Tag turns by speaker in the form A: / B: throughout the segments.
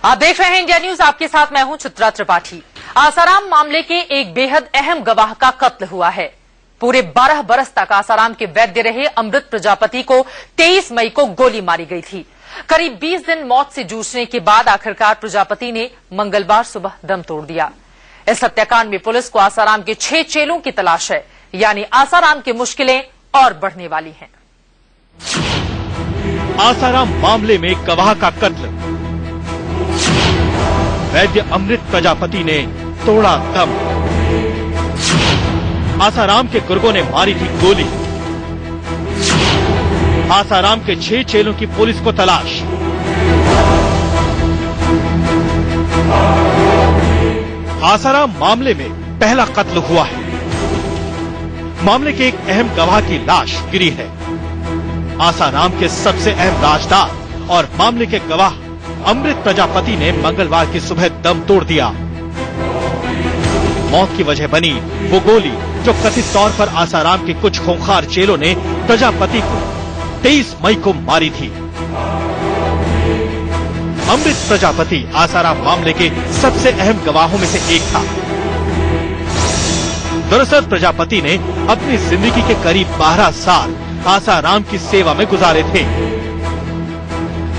A: आप देख रहे हैं इंडिया न्यूज, आपके साथ मैं हूं चित्रा त्रिपाठी। आसाराम मामले के एक बेहद अहम गवाह का कत्ल हुआ है। पूरे 12 बरस तक आसाराम के वैद्य रहे अमृत प्रजापति को 23 मई को गोली मारी गई थी। करीब 20 दिन मौत से जूझने के बाद आखिरकार प्रजापति ने मंगलवार सुबह दम तोड़ दिया। इस हत्याकांड में पुलिस को आसाराम के 6 चेलों की तलाश है, यानी आसाराम की मुश्किलें और बढ़ने वाली हैं।
B: आसाराम मामले में गवाह का कत्ल, वैद्य अमृत प्रजापति ने तोड़ा दम। आसाराम के गुर्गों ने मारी थी गोली। आसाराम के 6 चेलों की पुलिस को तलाश। आसाराम मामले में पहला कत्ल हुआ है। मामले के एक अहम गवाह की लाश गिरी है। आसाराम के सबसे अहम राजदार और मामले के गवाह अमृत प्रजापति ने मंगलवार की सुबह दम तोड़ दिया। मौत की वजह बनी वो गोली जो कथित तौर पर आसाराम के कुछ खूंखार चेलों ने प्रजापति को 23 मई को मारी थी। अमृत प्रजापति आसाराम मामले के सबसे अहम गवाहों में से एक था। दरअसल प्रजापति ने अपनी जिंदगी के करीब 12 साल आसाराम की सेवा में गुजारे थे।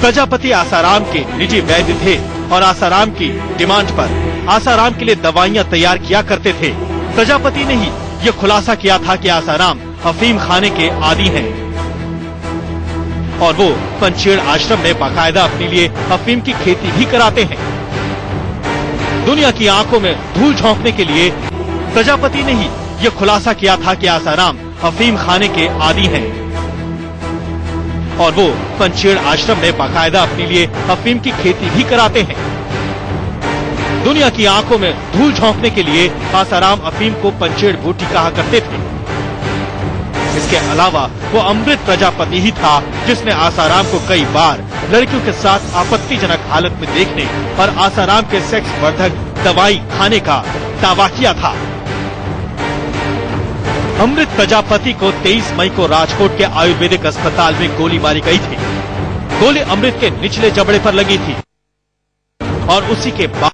B: प्रजापति आसाराम के निजी वैद्य थे और आसाराम की डिमांड पर आसाराम के लिए दवाइयां तैयार किया करते थे। प्रजापति ने ही ये खुलासा किया था कि आसाराम अफीम खाने के आदी हैं और वो पंचेड़ आश्रम में बाकायदा अपने लिए अफीम की खेती भी कराते हैं। दुनिया की आंखों में धूल झोंकने के लिए प्रजापति ने ही ये खुलासा किया था कि आसाराम अफीम खाने के आदी हैं और वो पंचेड़ आश्रम में बाकायदा अपने लिए अफीम की खेती भी कराते हैं। दुनिया की आंखों में धूल झोंकने के लिए आसाराम अफीम को पंचेड़ बूटी कहा करते थे। इसके अलावा वो अमृत प्रजापति ही था जिसने आसाराम को कई बार लड़कियों के साथ आपत्तिजनक हालत में देखने और आसाराम के सेक्स वर्धक दवाई खाने का दावा किया था। अमृत प्रजापति को 23 मई को राजकोट के आयुर्वेदिक अस्पताल में गोली मारी गई थी। गोली अमृत के निचले जबड़े पर लगी थी और उसी के बाद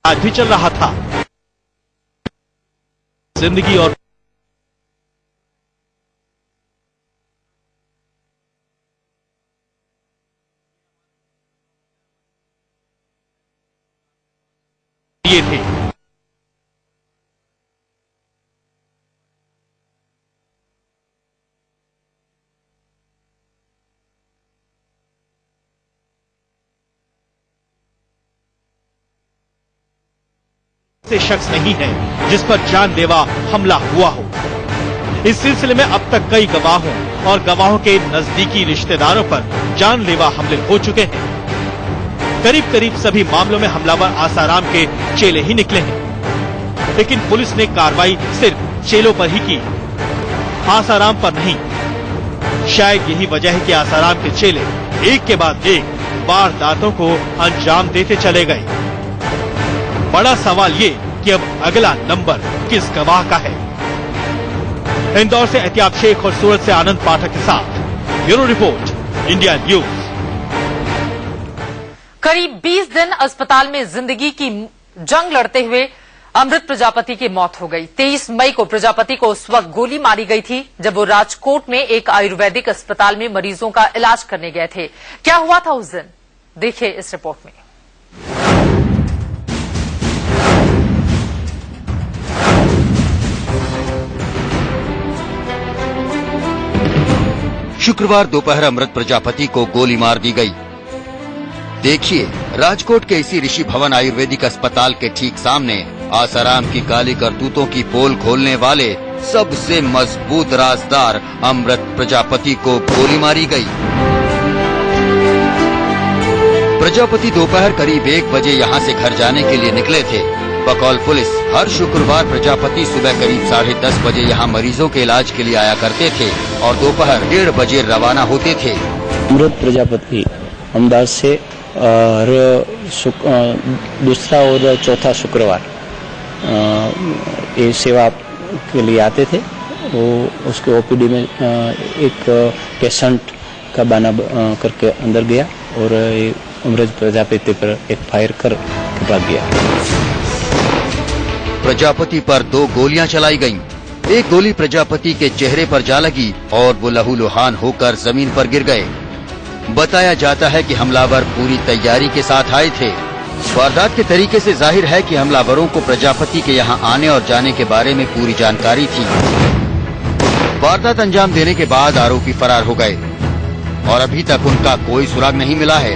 B: आज भी चल रहा था। जिंदगी और ये थे। शख्स नहीं है जिस पर जानलेवा हमला हुआ हो। इस सिलसिले में अब तक कई गवाहों और गवाहों के नजदीकी रिश्तेदारों पर जानलेवा हमले हो चुके हैं। करीब करीब सभी मामलों में हमलावर आसाराम के चेले ही निकले हैं, लेकिन पुलिस ने कार्रवाई सिर्फ चेलों पर ही की, आसाराम पर नहीं। शायद यही वजह है कि आसाराम के चेले एक के बाद एक वारदातों को अंजाम देते चले गए। बड़ा सवाल ये कि अब अगला नंबर किस गवाह का है। इंदौर से एहतियाब शेख और सूरत से आनंद पाठक के साथ ब्यूरो रिपोर्ट, इंडिया न्यूज।
A: करीब 20 दिन अस्पताल में जिंदगी की जंग लड़ते हुए अमृत प्रजापति की मौत हो गई। 23 मई को प्रजापति को उस वक्त गोली मारी गई थी जब वो राजकोट में एक आयुर्वेदिक अस्पताल में मरीजों का इलाज करने गए थे। क्या हुआ था उस दिन, देखिए इस रिपोर्ट में।
C: शुक्रवार दोपहर अमृत प्रजापति को गोली मार दी गई। देखिए, राजकोट के इसी ऋषि भवन आयुर्वेदिक अस्पताल के ठीक सामने आसाराम की काली करतूतों की पोल खोलने वाले सबसे मजबूत राजदार अमृत प्रजापति को गोली मारी गई। प्रजापति दोपहर करीब 1 बजे यहां से घर जाने के लिए निकले थे। बकौल पुलिस हर शुक्रवार प्रजापति सुबह करीब 10:30 बजे यहां मरीजों के इलाज के लिए आया करते थे और दोपहर 1:30 बजे रवाना होते थे।
D: अमृत प्रजापति अहमदाबाद से दूसरा और चौथा शुक्रवार ये सेवा के लिए आते थे। वो उसके ओपीडी में एक पेशेंट का बहाना करके अंदर गया और अमृत प्रजापति पर एक फायर कर के भाग गया।
C: प्रजापति पर 2 गोलियां चलाई गईं। एक गोली प्रजापति के चेहरे पर जा लगी और वो लहूलुहान होकर जमीन पर गिर गए। बताया जाता है कि हमलावर पूरी तैयारी के साथ आए थे। वारदात के तरीके से जाहिर है कि हमलावरों को प्रजापति के यहां आने और जाने के बारे में पूरी जानकारी थी। वारदात अंजाम देने के बाद आरोपी फरार हो गए और अभी तक उनका कोई सुराग नहीं मिला है।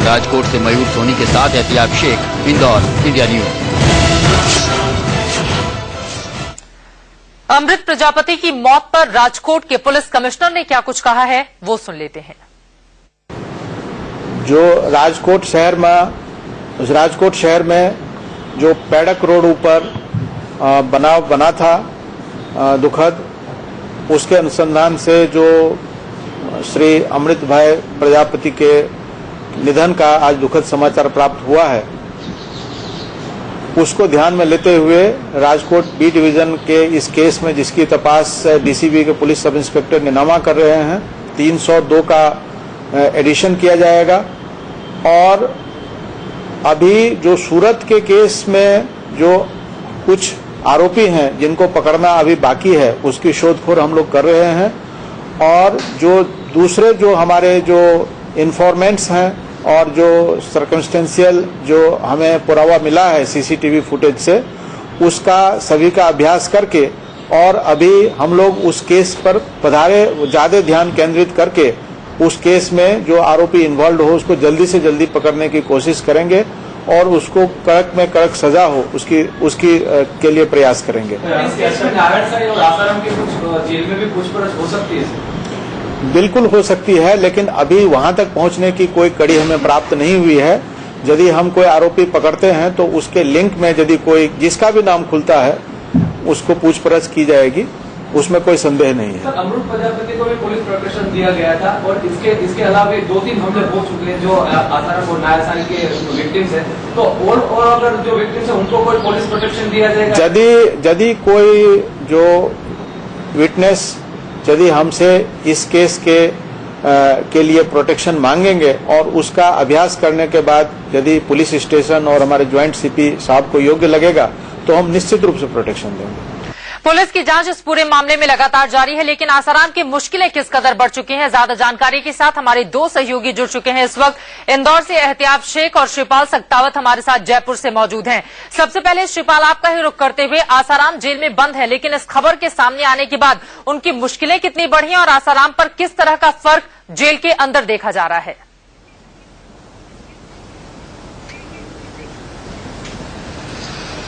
C: राजकोट से मयूर सोनी के साथ एहतियाब शेख, इंदौर, इंडिया न्यूज।
A: अमृत प्रजापति की मौत पर राजकोट के पुलिस कमिश्नर ने क्या कुछ कहा है, वो सुन लेते हैं।
E: जो राजकोट शहर में जो पैडक रोड ऊपर बना था दुखद, उसके अनुसंधान से जो श्री अमृत भाई प्रजापति के निधन का आज दुखद समाचार प्राप्त हुआ है, उसको ध्यान में लेते हुए राजकोट बी डिवीजन के इस केस में जिसकी तपास डीसीबी के पुलिस सब इंस्पेक्टर निनामा कर रहे हैं, 302 का एडिशन किया जाएगा। और अभी जो सूरत के केस में जो कुछ आरोपी हैं जिनको पकड़ना अभी बाकी है, उसकी शोधखोल हम लोग कर रहे हैं। और जो दूसरे जो हमारे जो इन्फॉर्मेंट्स हैं और जो सर्कमस्टेंशियल जो हमें पुरावा मिला है सीसीटीवी फुटेज से, उसका सभी का अभ्यास करके और अभी हम लोग उस केस पर ज्यादा ध्यान केंद्रित करके उस केस में जो आरोपी इन्वॉल्व हो उसको जल्दी से जल्दी पकड़ने की कोशिश करेंगे और उसको कड़क में कड़क सजा हो उसकी के लिए प्रयास करेंगे।
F: जेल में भी पूछपरछ हो सकती है?
E: बिल्कुल हो सकती है, लेकिन अभी वहां तक पहुंचने की कोई कड़ी हमें प्राप्त नहीं हुई है। यदि हम कोई आरोपी पकड़ते हैं तो उसके लिंक में यदि कोई जिसका भी नाम खुलता है उसको पूछपरछ की जाएगी, उसमें कोई संदेह नहीं है।
F: सर, अमृत प्रजापति को भी पुलिस प्रोटेक्शन दिया गया था और इसके अलावा 2-3 हमले हो चुके हैं जो आसाराम और नायरसानी के विक्टिम्स हैं, तो और अगर जो विक्टिम्स हैं उनको कोई पुलिस प्रोटेक्शन दिया जाएगा?
E: यदि कोई जो विटनेस यदि हमसे इस केस के लिए प्रोटेक्शन मांगेंगे और उसका अभ्यास करने के बाद यदि पुलिस स्टेशन और हमारे ज्वाइंट सीपी साहब को योग्य लगेगा तो हम निश्चित रूप से प्रोटेक्शन देंगे।
A: पुलिस की जांच इस पूरे मामले में लगातार जारी है, लेकिन आसाराम की मुश्किलें किस कदर बढ़ चुकी हैं, ज्यादा जानकारी के साथ हमारे 2 सहयोगी जुड़ चुके हैं। इस वक्त इंदौर से एहतियाब शेख और श्रीपाल सक्तावत हमारे साथ जयपुर से मौजूद हैं। सबसे पहले श्रीपाल, आपका ही रुख करते हुए, आसाराम जेल में बंद है, लेकिन इस खबर के सामने आने के बाद उनकी मुश्किलें कितनी बढ़ी और आसाराम पर किस तरह का फर्क जेल के अंदर देखा जा रहा है?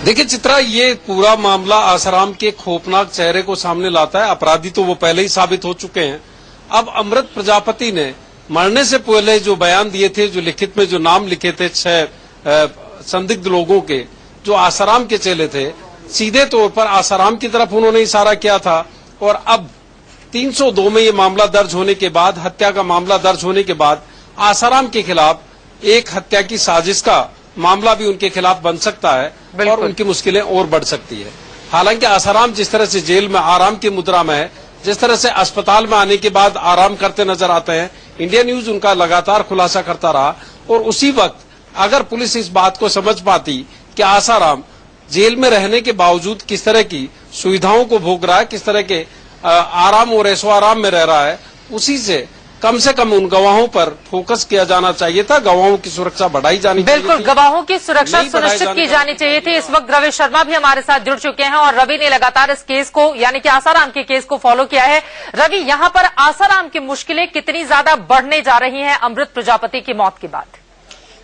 G: देखिए चित्रा, ये पूरा मामला आसाराम के खौफनाक चेहरे को सामने लाता है। अपराधी तो वो पहले ही साबित हो चुके हैं। अब अमृत प्रजापति ने मरने से पहले जो बयान दिए थे, जो लिखित में जो नाम लिखे थे 6 संदिग्ध लोगों के जो आसाराम के चेले थे, सीधे तौर पर आसाराम की तरफ उन्होंने इशारा किया था। और अब 302 में ये मामला दर्ज होने के बाद, हत्या का मामला दर्ज होने के बाद आसाराम के खिलाफ एक हत्या की साजिश का मामला भी उनके खिलाफ बन सकता है और उनकी मुश्किलें और बढ़ सकती है। हालांकि आसाराम जिस तरह से जेल में आराम की मुद्रा में है, जिस तरह से अस्पताल में आने के बाद आराम करते नजर आते हैं, इंडिया न्यूज उनका लगातार खुलासा करता रहा। और उसी वक्त अगर पुलिस इस बात को समझ पाती कि आसाराम जेल में रहने के बावजूद किस तरह की सुविधाओं को भोग रहा है, किस तरह के आराम और ऐशो आराम में रह रहा है, उसी से कम उन गवाहों पर फोकस किया जाना चाहिए था। गवाहों की सुरक्षा बढ़ाई जानी चाहिए।
A: बिल्कुल, गवाहों की सुरक्षा सुनिश्चित की जानी चाहिए थी। इस वक्त रवि शर्मा भी हमारे साथ जुड़ चुके हैं और रवि ने लगातार इस केस को, यानी कि आसाराम के केस को फॉलो किया है। रवि, यहाँ पर आसाराम की मुश्किलें कितनी ज्यादा बढ़ने जा रही हैं अमृत प्रजापति की मौत के बाद?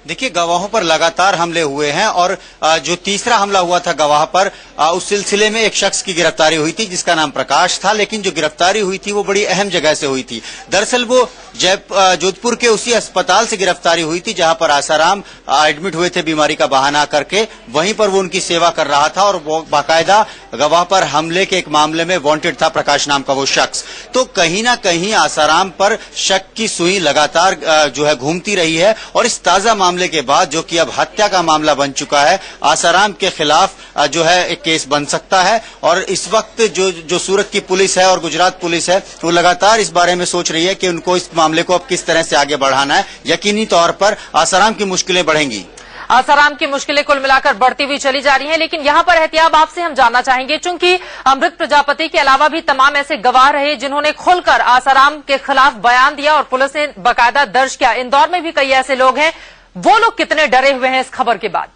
H: देखिए, गवाहों पर लगातार हमले हुए हैं और जो तीसरा हमला हुआ था गवाह पर, उस सिलसिले में एक शख्स की गिरफ्तारी हुई थी जिसका नाम प्रकाश था। लेकिन जो गिरफ्तारी हुई थी वो बड़ी अहम जगह से हुई थी। दरअसल वो जोधपुर के उसी अस्पताल से गिरफ्तारी हुई थी जहां पर आसाराम एडमिट हुए थे बीमारी का बहाना करके। वहीं पर वो उनकी सेवा कर रहा था और वो बाकायदा गवाह पर हमले के एक मामले में वांटेड था, प्रकाश नाम का वो शख्स। तो कहीं ना कहीं आसाराम पर शक की सुई लगातार जो है घूमती रही है और इस ताजा मामले के बाद, जो कि अब हत्या का मामला बन चुका है, आसाराम के खिलाफ जो है एक केस बन सकता है। और इस वक्त जो सूरत की पुलिस है और गुजरात पुलिस है, वो लगातार इस बारे में सोच रही है कि उनको इस मामले को अब किस तरह से आगे बढ़ाना है। यकीनी तौर पर आसाराम की मुश्किलें बढ़ेंगी।
A: आसाराम की मुश्किलें कुल मिलाकर बढ़ती हुई चली जा रही हैं, लेकिन यहां पर एहतियाब आपसे हम जानना चाहेंगे, चूंकि अमृत प्रजापति के अलावा भी तमाम ऐसे गवाह रहे जिन्होंने खुलकर आसाराम के खिलाफ बयान दिया और पुलिस ने बाकायदा दर्ज किया। इंदौर में भी कई ऐसे लोग हैं, वो लोग कितने डरे हुए हैं इस खबर के बाद?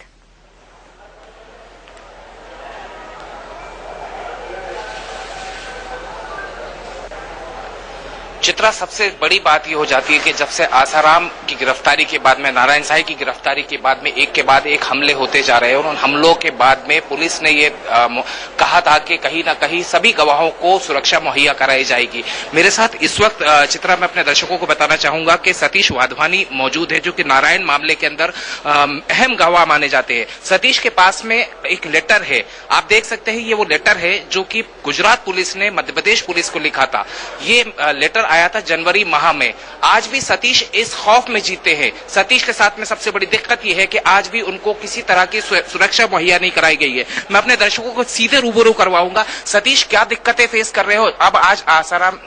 I: चित्रा, सबसे बड़ी बात ये हो जाती है कि जब से आसाराम की गिरफ्तारी के बाद में, नारायण साई की गिरफ्तारी के बाद में एक के बाद एक हमले होते जा रहे हैं और उन हमलों के बाद में पुलिस ने ये कहा था कि कहीं ना कहीं सभी गवाहों को सुरक्षा मुहैया कराई जाएगी। मेरे साथ इस वक्त चित्रा, मैं अपने दर्शकों को बताना चाहूंगा कि सतीश वाधवानी मौजूद है, जो कि नारायण मामले के अंदर अहम गवाह माने जाते हैं। सतीश के पास में एक लेटर है, आप देख सकते हैं, ये वो लेटर है जो कि गुजरात पुलिस ने मध्य प्रदेश पुलिस को लिखा था। ये लेटर आया था जनवरी माह में। आज भी सतीश इस खौफ में जीते हैं। सतीश के साथ में सबसे बड़ी दिक्कत यह है कि आज भी उनको किसी तरह की सुरक्षा मुहैया नहीं कराई गई है। मैं अपने दर्शकों को सीधे रूबरू करवाऊंगा। सतीश, क्या दिक्कतें फेस कर रहे हो? अब आज आसाराम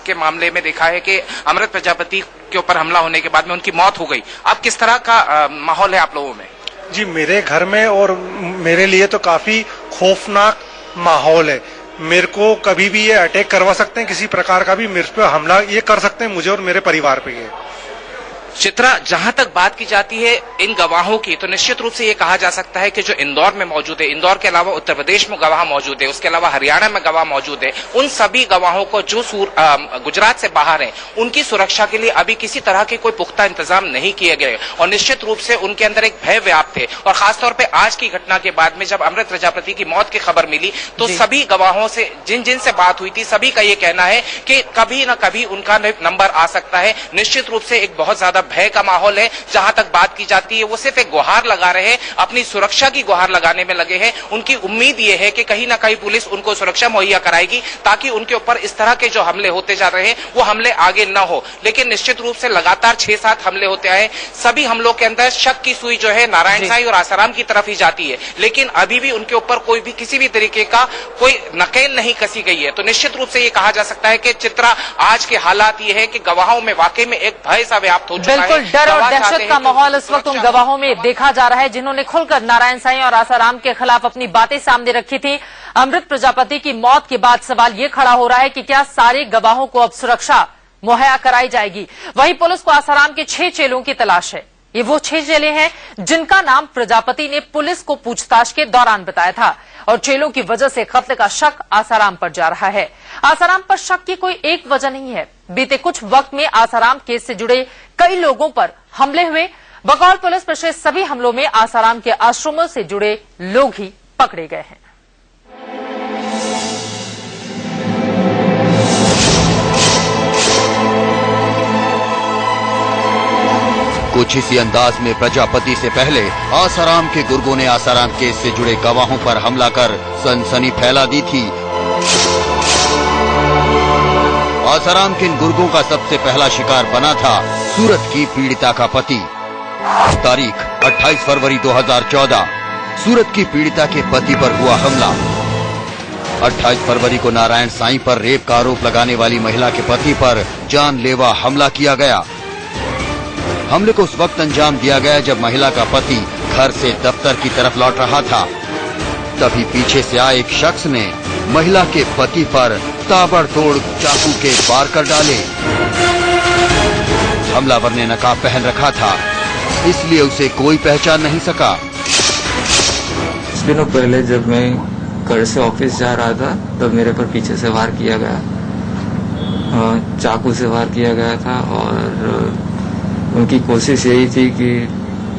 I: के मामले में देखा है कि अमृत प्रजापति के ऊपर हमला होने के बाद में उनकी मौत हो गई। अब किस तरह का माहौल है आप लोगों में?
J: जी, मेरे घर में और मेरे लिए तो काफी खौफनाक माहौल है। मेरे को कभी भी ये अटैक करवा सकते हैं, किसी प्रकार का भी मेरे पे हमला ये कर सकते हैं, मुझे और मेरे परिवार पे ये।
I: चित्रा, जहां तक बात की जाती है इन गवाहों की, तो निश्चित रूप से ये कहा जा सकता है कि जो इंदौर में मौजूद है, इंदौर के अलावा उत्तर प्रदेश में गवाह मौजूद है, उसके अलावा हरियाणा में गवाह मौजूद है, उन सभी गवाहों को जो गुजरात से बाहर हैं, उनकी सुरक्षा के लिए अभी किसी तरह के कोई पुख्ता इंतजाम नहीं किए गए और निश्चित रूप से उनके अंदर एक भय व्याप्त है। और खासतौर पर आज की घटना के बाद में जब अमृत प्रजापति की मौत की खबर मिली, तो सभी गवाहों से जिन से बात हुई थी, सभी का ये कहना है कि कभी न कभी उनका नंबर आ सकता है। निश्चित रूप से एक बहुत ज्यादा भय का माहौल है। जहां तक बात की जाती है, वो सिर्फ एक गुहार लगा रहे हैं, अपनी सुरक्षा की गुहार लगाने में लगे हैं। उनकी उम्मीद ये है कि कहीं ना कहीं पुलिस उनको सुरक्षा मुहैया कराएगी, ताकि उनके ऊपर इस तरह के जो हमले होते जा रहे हैं वो हमले आगे न हो। लेकिन निश्चित रूप से लगातार 6-7 हमले होते आए। सभी हमलों के अंदर शक की सुई जो है नारायण साई और आसाराम की तरफ ही जाती है, लेकिन अभी भी उनके ऊपर कोई भी किसी भी तरीके का कोई नकेल नहीं कसी गई है। तो निश्चित रूप से ये कहा जा सकता है कि चित्रा, आज के हालात ये है कि गवाहों में वाकई में एक भय सा व्याप्त हो चुका है।
A: डर और दहशत का माहौल इस वक्त उन गवाहों में देखा जा रहा है जिन्होंने खुलकर नारायण साई और आसाराम के खिलाफ अपनी बातें सामने रखी थी। अमृत प्रजापति की मौत के बाद सवाल ये खड़ा हो रहा है कि क्या सारे गवाहों को अब सुरक्षा मुहैया कराई जाएगी? वहीं पुलिस को आसाराम के 6 चेलों की तलाश है। ये वो 6 चेले हैं जिनका नाम प्रजापति ने पुलिस को पूछताछ के दौरान बताया था और चेलों की वजह से कत्ल का शक आसाराम पर जा रहा है। आसाराम पर शक की कोई एक वजह नहीं है। बीते कुछ वक्त में आसाराम केस से जुड़े कई लोगों पर हमले हुए। बकौल पुलिस पिछले सभी हमलों में आसाराम के आश्रमों से जुड़े लोग ही पकड़े गए हैं।
C: कुछ इसी अंदाज में प्रजापति से पहले आसाराम के गुर्गों ने आसाराम केस से जुड़े गवाहों पर हमला कर सनसनी फैला दी थी। आसाराम के इन गुर्गों का सबसे पहला शिकार बना था सूरत की पीड़िता का पति। तारीख 28 फरवरी 2014, सूरत की पीड़िता के पति पर हुआ हमला। 28 फरवरी को नारायण साई पर रेप का आरोप लगाने वाली महिला के पति पर जानलेवा हमला किया गया। हमले को उस वक्त अंजाम दिया गया जब महिला का पति घर से दफ्तर की तरफ लौट रहा था। तभी पीछे से आए एक शख्स ने महिला के पति पर ताबड़तोड़ चाकू के वार कर डाले। हमलावर ने नकाब पहन रखा था, इसलिए उसे कोई पहचान नहीं सका।
K: कुछ दिनों पहले जब मैं घर से ऑफिस जा रहा था, तब मेरे पर पीछे से वार किया गया, चाकू से वार किया गया था और उनकी कोशिश यही थी कि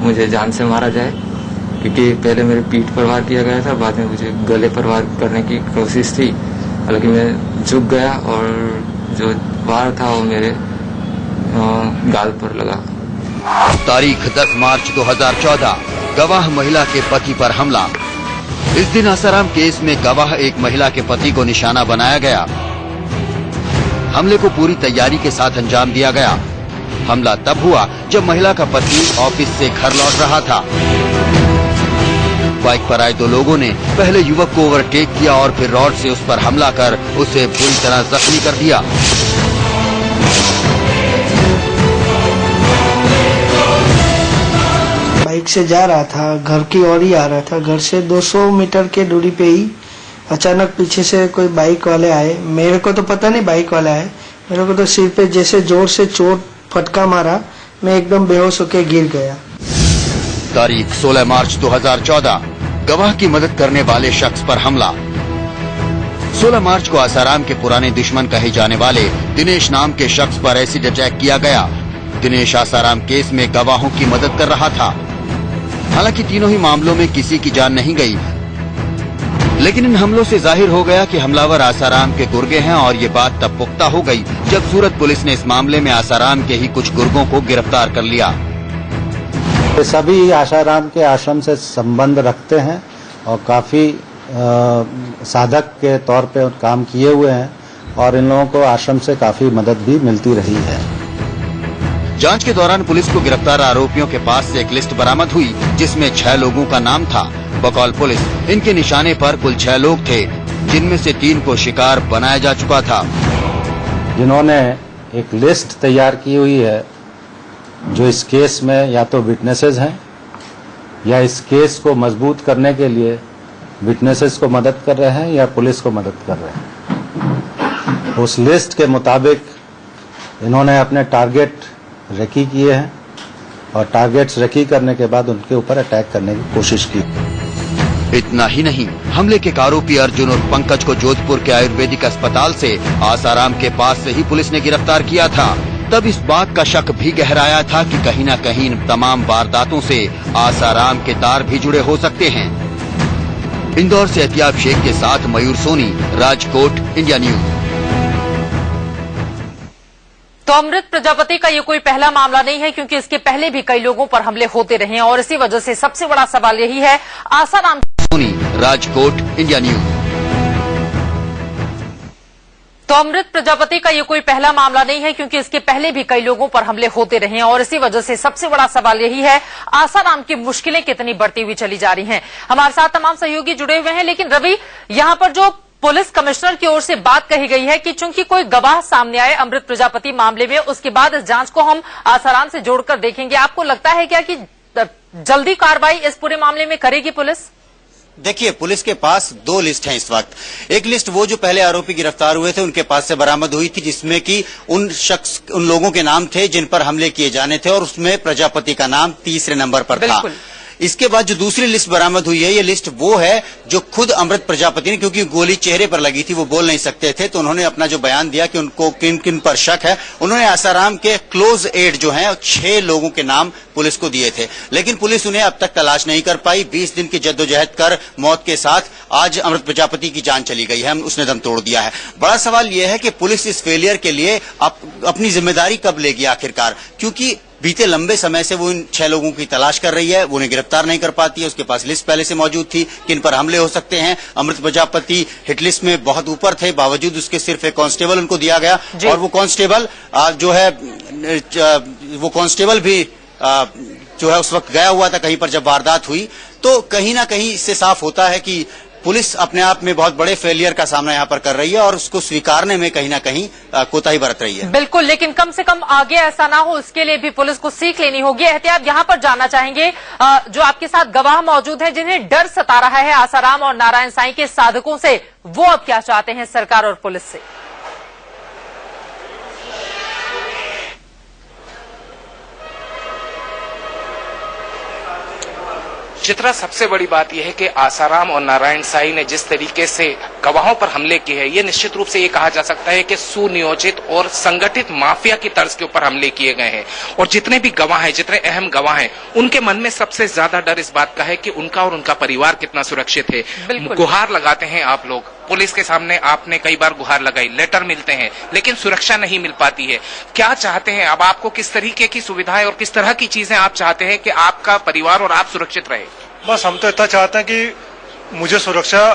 K: मुझे जान से मारा जाए, क्योंकि पहले मेरे पीठ पर वार किया गया था, बाद में मुझे गले पर वार करने की कोशिश थी। हालांकि मैं झुक गया और जो वार था वो मेरे गाल पर लगा।
C: तारीख 10 मार्च 2014, गवाह महिला के पति पर हमला। इस दिन आसाराम केस में गवाह एक महिला के पति को निशाना बनाया गया। हमले को पूरी तैयारी के साथ अंजाम दिया गया। हमला तब हुआ जब महिला का पति ऑफिस से घर लौट रहा था। बाइक पर आए दो लोगों ने पहले युवक को ओवरटेक किया और फिर रॉड से उस पर हमला कर उसे बुरी तरह जख्मी कर दिया।
L: बाइक से जा रहा था, घर की ओर ही आ रहा था। घर से 200 मीटर के दूरी पे ही अचानक पीछे से कोई बाइक वाले आए। मेरे को तो पता नहीं बाइक वाला है, मेरे को तो सिर पे जैसे जोर से चोट फटका मारा, मैं एकदम बेहोश होकर गिर गया।
C: तारीख 16 मार्च 2014, गवाह की मदद करने वाले शख्स पर हमला। 16 मार्च को आसाराम के पुराने दुश्मन कहे जाने वाले दिनेश नाम के शख्स पर एसिड अटैक किया गया। दिनेश आसाराम केस में गवाहों की मदद कर रहा था। हालांकि तीनों ही मामलों में किसी की जान नहीं गई, लेकिन इन हमलों से जाहिर हो गया कि हमलावर आसाराम के गुर्गे हैं और ये बात तब पुख्ता हो गई जब सूरत पुलिस ने इस मामले में आसाराम के ही कुछ गुर्गों को गिरफ्तार कर लिया।
E: ये सभी आसाराम के आश्रम से संबंध रखते हैं और काफी साधक के तौर पे काम किए हुए हैं और इन लोगों को आश्रम से काफी मदद भी मिलती रही है।
C: जांच के दौरान पुलिस को गिरफ्तार आरोपियों के पास से एक लिस्ट बरामद हुई जिसमें 6 लोगों का नाम था। बकौल पुलिस इनके निशाने पर कुल 6 लोग थे, जिनमें से 3 को शिकार बनाया जा चुका था।
E: जिन्होंने एक लिस्ट तैयार की हुई है जो इस केस में या तो विटनेसेस हैं या इस केस को मजबूत करने के लिए विटनेसेस को मदद कर रहे हैं या पुलिस को मदद कर रहे हैं। उस लिस्ट के मुताबिक इन्होंने अपने टारगेट रेकी किए हैं और टारगेट्स रेकी करने के बाद उनके ऊपर अटैक करने की कोशिश की।
C: इतना ही नहीं, हमले के आरोपी अर्जुन और पंकज को जोधपुर के आयुर्वेदिक अस्पताल से आसाराम के पास से ही पुलिस ने गिरफ्तार किया था। तब इस बात का शक भी गहराया था कि कहीं न कहीं इन तमाम वारदातों से आसाराम के तार भी जुड़े हो सकते हैं। इंदौर से अतियाब शेख के साथ मयूर सोनी, राजकोट, इंडिया न्यूज।
A: तो अमृत प्रजापति का ये कोई पहला मामला नहीं है, क्योंकि इसके पहले भी कई लोगों पर हमले होते रहे हैं और इसी वजह से सबसे बड़ा सवाल यही है आसाराम।
C: Rajkot, India news.
A: तो अमृत प्रजापति का ये कोई पहला मामला नहीं है, क्योंकि इसके पहले भी कई लोगों पर हमले होते रहे हैं और इसी वजह से सबसे बड़ा सवाल यही है आसाराम की मुश्किलें कितनी बढ़ती हुई चली जा रही हैं। हमारे साथ तमाम सहयोगी जुड़े हुए हैं, लेकिन रवि, यहां पर जो पुलिस कमिश्नर की ओर से बात कही गई है कि चूंकि कोई गवाह सामने आए अमृत प्रजापति मामले में, उसके बाद इस जांच को हम आसाराम से जोड़कर देखेंगे। आपको लगता है क्या कि जल्दी कार्रवाई इस पूरे मामले में करेगी पुलिस?
H: देखिए, पुलिस के पास 2 लिस्ट हैं इस वक्त। एक लिस्ट वो जो पहले आरोपी गिरफ्तार हुए थे उनके पास से बरामद हुई थी, जिसमें कि उन लोगों के नाम थे जिन पर हमले किए जाने थे और उसमें प्रजापति का नाम तीसरे नंबर पर था। इसके बाद जो दूसरी लिस्ट बरामद हुई है, ये लिस्ट वो है जो खुद अमृत प्रजापति ने, क्योंकि गोली चेहरे पर लगी थी, वो बोल नहीं सकते थे, तो उन्होंने अपना जो बयान दिया कि उनको किन किन पर शक है, उन्होंने आसाराम के क्लोज एड जो हैं 6 लोगों के नाम पुलिस को दिए थे, लेकिन पुलिस उन्हें अब तक तलाश नहीं कर पाई। 20 दिन की जद्दोजहद कर मौत के साथ आज अमृत प्रजापति की जान चली गई है, उसने दम तोड़ दिया है। बड़ा सवाल यह है कि पुलिस इस फेलियर के लिए अपनी जिम्मेदारी कब लेगी आखिरकार, क्योंकि बीते लंबे समय से वो इन 6 लोगों की तलाश कर रही है, वो उन्हें गिरफ्तार नहीं कर पाती है। उसके पास लिस्ट पहले से मौजूद थी किन पर हमले हो सकते हैं। अमृत प्रजापति हिट लिस्ट में बहुत ऊपर थे, बावजूद उसके सिर्फ एक कांस्टेबल उनको दिया गया और वो कांस्टेबल जो है वो कांस्टेबल भी जो है उस वक्त गया हुआ था कहीं पर जब वारदात हुई। तो कहीं ना कहीं इससे साफ होता है कि पुलिस अपने आप में बहुत बड़े फेलियर का सामना यहाँ पर कर रही है और उसको स्वीकारने में कहीं ना कहीं कोताही बरत रही है।
A: बिल्कुल, लेकिन कम से कम आगे ऐसा ना हो, इसके लिए भी पुलिस को सीख लेनी होगी। एहतियात यहाँ पर जानना चाहेंगे, जो आपके साथ गवाह मौजूद हैं जिन्हें डर सता रहा है आसाराम और नारायण साईं के साधकों से, वो अब क्या चाहते हैं सरकार और पुलिस से?
I: चित्रा, सबसे बड़ी बात यह है कि आसाराम और नारायण साईं ने जिस तरीके से गवाहों पर हमले किए हैं, ये निश्चित रूप से ये कहा जा सकता है कि सुनियोजित और संगठित माफिया की तर्ज के ऊपर हमले किए गए हैं। और जितने भी गवाह हैं, जितने अहम गवाह हैं, उनके मन में सबसे ज्यादा डर इस बात का है कि उनका और उनका परिवार कितना सुरक्षित है। गुहार लगाते हैं आप लोग, पुलिस के सामने आपने कई बार गुहार लगाई, लेटर मिलते हैं, लेकिन सुरक्षा नहीं मिल पाती है। क्या चाहते हैं अब? आपको किस तरीके की सुविधाएं और किस तरह की चीजें आप चाहते हैं कि आपका परिवार और आप सुरक्षित रहे?
J: बस हम तो इतना चाहते हैं कि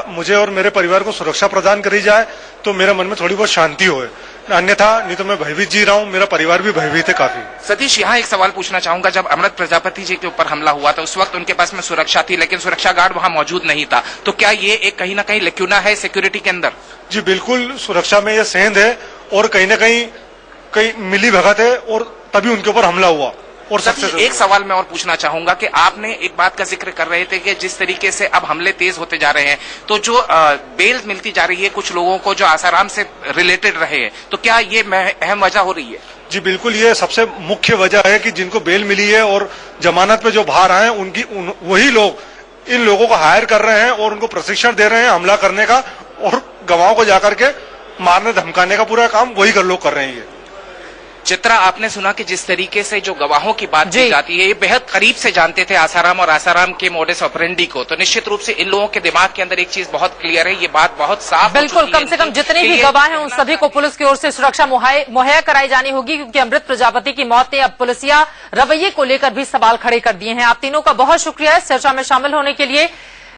J: मुझे और मेरे परिवार को सुरक्षा प्रदान करी जाए, तो मेरे मन में थोड़ी बहुत शांति होए। अन्यथा नहीं तो मैं भयभीत जी रहा हूँ, मेरा परिवार भी भयभीत है काफी।
I: सतीश, यहाँ एक सवाल पूछना चाहूंगा। जब अमृत प्रजापति जी के ऊपर हमला हुआ था उस वक्त उनके पास में सुरक्षा थी, लेकिन सुरक्षा गार्ड वहां मौजूद नहीं था, तो क्या ये एक कहीं ना कहीं लेक्यूना है सिक्योरिटी के अंदर?
J: जी बिल्कुल, सुरक्षा में ये सेंध है और कहीं ना कहीं मिली भगत है और तभी उनके ऊपर हमला हुआ। और
I: सतीश, एक सवाल मैं और पूछना चाहूंगा कि आपने एक बात का जिक्र कर रहे थे कि जिस तरीके से अब हमले तेज होते जा रहे हैं, तो जो बेल मिलती जा रही है कुछ लोगों को जो आसाराम से रिलेटेड रहे हैं, तो क्या ये अहम वजह हो रही है?
J: जी बिल्कुल, ये सबसे मुख्य वजह है कि जिनको बेल मिली है और जमानत पे जो बाहर आए वही लोग इन लोगों को हायर कर रहे हैं और उनको प्रशिक्षण दे रहे हैं हमला करने का, और गवाहों को जाकर के मारने धमकाने का पूरा काम वही लोग कर रहे हैं।
I: चित्रा, आपने सुना कि जिस तरीके से जो गवाहों की बात की जाती है, ये बेहद करीब से जानते थे आसाराम और आसाराम के मोडस ऑपरेंडी को, तो निश्चित रूप से इन लोगों के दिमाग के अंदर एक चीज बहुत क्लियर है, ये बात बहुत साफ
A: बिल्कुल, कम से कम जितने भी गवाह हैं उन सभी को पुलिस की ओर से सुरक्षा मुहैया कराई जानी होगी, क्योंकि अमृत प्रजापति की मौत ने अब पुलिसिया रवैये को लेकर भी सवाल खड़े कर दिए हैं। आप तीनों का बहुत शुक्रिया इस चर्चा में शामिल होने के लिए।